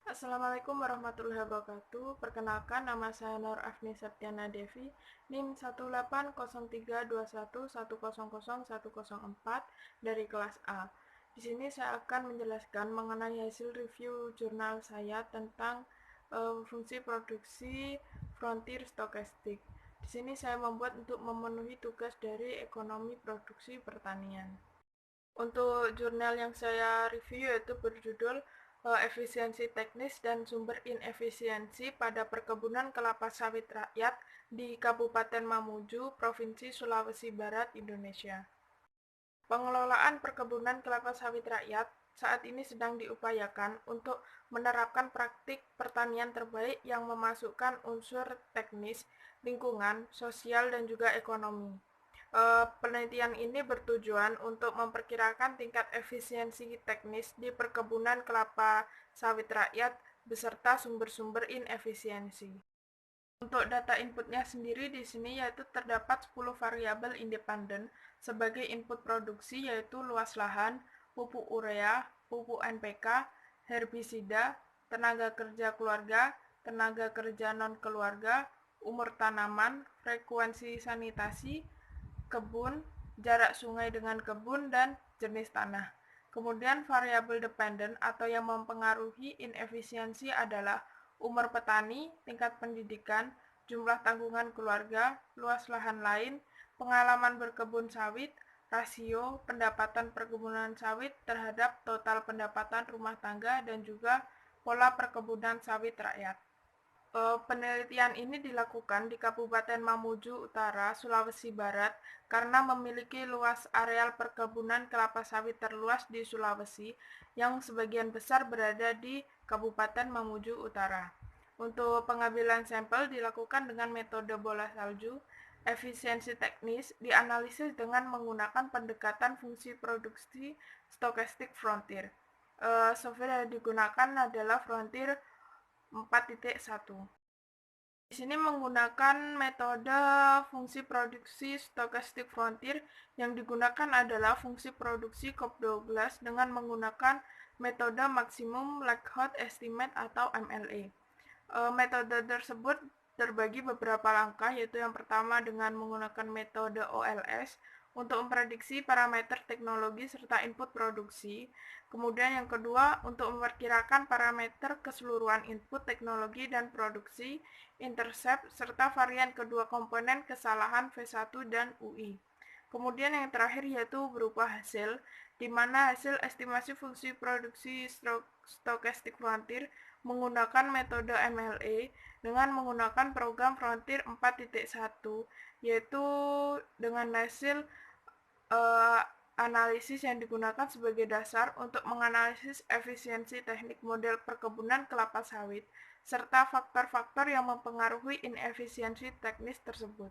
Assalamualaikum warahmatullahi wabarakatuh. Perkenalkan, nama saya Nur Afni Septiana Devi, NIM 1803211001004 dari kelas A. Di sini saya akan menjelaskan mengenai hasil review jurnal saya tentang fungsi produksi frontier stokastik. Di sini saya membuat untuk memenuhi tugas dari ekonomi produksi pertanian. Untuk jurnal yang saya review yaitu berjudul Efisiensi Teknis dan Sumber Inefisiensi pada Perkebunan Kelapa Sawit Rakyat di Kabupaten Mamuju, Provinsi Sulawesi Barat, Indonesia. Pengelolaan perkebunan kelapa sawit rakyat saat ini sedang diupayakan untuk menerapkan praktik pertanian terbaik yang memasukkan unsur teknis, lingkungan, sosial, dan juga ekonomi. Penelitian ini bertujuan untuk memperkirakan tingkat efisiensi teknis di perkebunan kelapa sawit rakyat beserta sumber-sumber inefisiensi. Untuk data inputnya sendiri di sini yaitu terdapat 10 variabel independen sebagai input produksi yaitu luas lahan, pupuk urea, pupuk NPK, herbisida, tenaga kerja keluarga, tenaga kerja non-keluarga, umur tanaman, frekuensi sanitasi, kebun, jarak sungai dengan kebun, dan jenis tanah. Kemudian variabel dependen atau yang mempengaruhi inefisiensi adalah umur petani, tingkat pendidikan, jumlah tanggungan keluarga, luas lahan lain, pengalaman berkebun sawit, rasio pendapatan perkebunan sawit terhadap total pendapatan rumah tangga, dan juga pola perkebunan sawit rakyat. Penelitian ini dilakukan di Kabupaten Mamuju Utara, Sulawesi Barat, karena memiliki luas areal perkebunan kelapa sawit terluas di Sulawesi, yang sebagian besar berada di Kabupaten Mamuju Utara. Untuk pengambilan sampel dilakukan dengan metode bola salju. Efisiensi teknis dianalisis dengan menggunakan pendekatan fungsi produksi stokastik frontier. Software yang digunakan adalah Frontier 4.1. Di sini menggunakan metode fungsi produksi stokastik frontier. Yang digunakan adalah fungsi produksi COP12 dengan menggunakan metode maksimum likelihood estimate atau MLE. Metode tersebut terbagi beberapa langkah, yaitu yang pertama dengan menggunakan metode OLS untuk memprediksi parameter teknologi serta input produksi. Kemudian yang kedua untuk memperkirakan parameter keseluruhan input teknologi dan produksi, intercept, serta varian kedua komponen kesalahan V1 dan UI. Kemudian yang terakhir yaitu berupa hasil, di mana hasil estimasi fungsi produksi stokastik frontier menggunakan metode MLE dengan menggunakan program Frontier 4.1, yaitu dengan hasil analisis yang digunakan sebagai dasar untuk menganalisis efisiensi teknik model perkebunan kelapa sawit, serta faktor-faktor yang mempengaruhi inefisiensi teknis tersebut.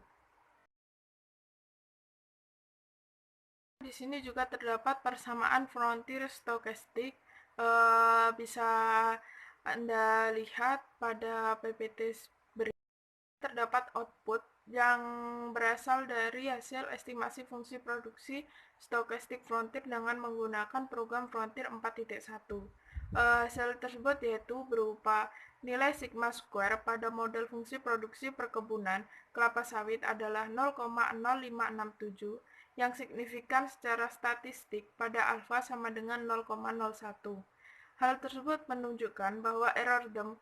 Di sini juga terdapat persamaan frontier stokastik. Bisa Anda lihat pada PPT berikut. Terdapat output yang berasal dari hasil estimasi fungsi produksi stokastik frontier dengan menggunakan program Frontier 4.1. Hasil tersebut yaitu berupa nilai sigma square pada model fungsi produksi perkebunan kelapa sawit adalah 0,0567 yang signifikan secara statistik pada alfa sama dengan 0,01. Hal tersebut menunjukkan bahwa error dem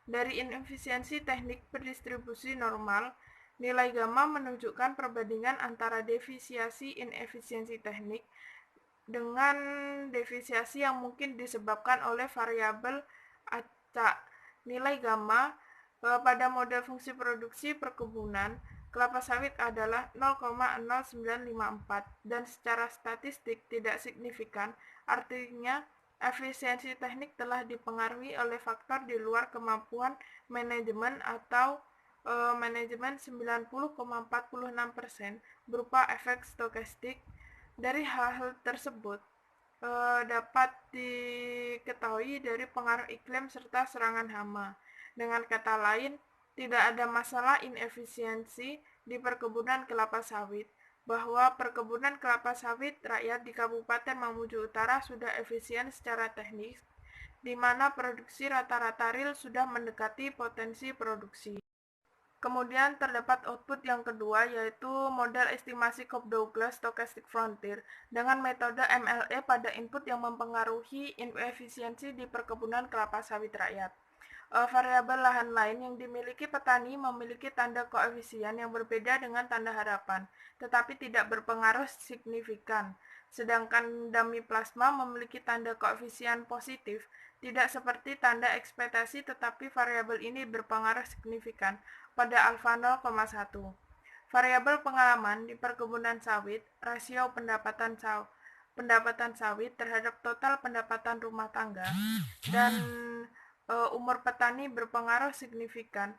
dari inefisiensi teknik berdistribusi normal, nilai gamma menunjukkan perbandingan antara defisiasi inefisiensi teknik dengan defisiasi yang mungkin disebabkan oleh variabel acak. Nilai gamma pada model fungsi produksi perkebunan kelapa sawit adalah 0,0954 dan secara statistik tidak signifikan, artinya efisiensi teknik telah dipengaruhi oleh faktor di luar kemampuan manajemen atau manajemen 90,46% berupa efek stokastik. Dari hal-hal tersebut dapat diketahui dari pengaruh iklim serta serangan hama. Dengan kata lain, tidak ada masalah inefisiensi di perkebunan kelapa sawit, bahwa perkebunan kelapa sawit rakyat di Kabupaten Mamuju Utara sudah efisien secara teknis di mana produksi rata-rata real sudah mendekati potensi produksi. Kemudian terdapat output yang kedua, yaitu model estimasi Cobb-Douglas Stochastic Frontier dengan metode MLE pada input yang mempengaruhi efisiensi di perkebunan kelapa sawit rakyat. Variabel lahan lain yang dimiliki petani memiliki tanda koefisien yang berbeda dengan tanda harapan, tetapi tidak berpengaruh signifikan. Sedangkan dummy plasma memiliki tanda koefisien positif, tidak seperti tanda ekspektasi, tetapi variabel ini berpengaruh signifikan pada alfa 0,1. Variabel pengalaman di perkebunan sawit, rasio pendapatan sawit terhadap total pendapatan rumah tangga, dan umur petani berpengaruh signifikan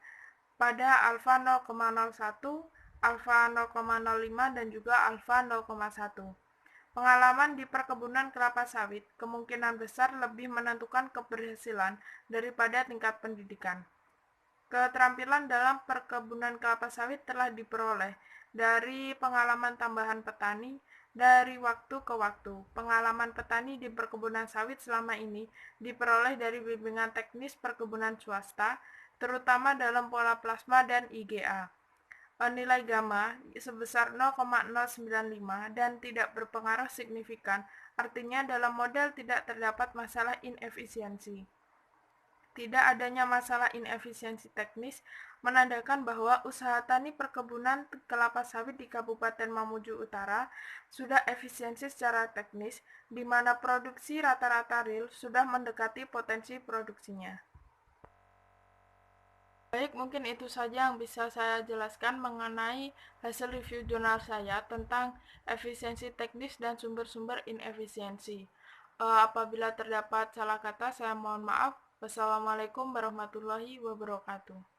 pada alfa 0,01, alfa 0,05, dan juga alfa 0,1. Pengalaman di perkebunan kelapa sawit kemungkinan besar lebih menentukan keberhasilan daripada tingkat pendidikan. Keterampilan dalam perkebunan kelapa sawit telah diperoleh dari pengalaman tambahan petani dari waktu ke waktu. Pengalaman petani di perkebunan sawit selama ini diperoleh dari bimbingan teknis perkebunan swasta, terutama dalam pola plasma dan IGA. Nilai gamma sebesar 0,095 dan tidak berpengaruh signifikan, artinya dalam model tidak terdapat masalah inefisiensi. Tidak adanya masalah inefisiensi teknis menandakan bahwa usaha tani perkebunan kelapa sawit di Kabupaten Mamuju Utara sudah efisiensi secara teknis, di mana produksi rata-rata real sudah mendekati potensi produksinya. Baik, mungkin itu saja yang bisa saya jelaskan mengenai hasil review jurnal saya tentang efisiensi teknis dan sumber-sumber inefisiensi. Apabila terdapat salah kata, saya mohon maaf. Wassalamualaikum warahmatullahi wabarakatuh.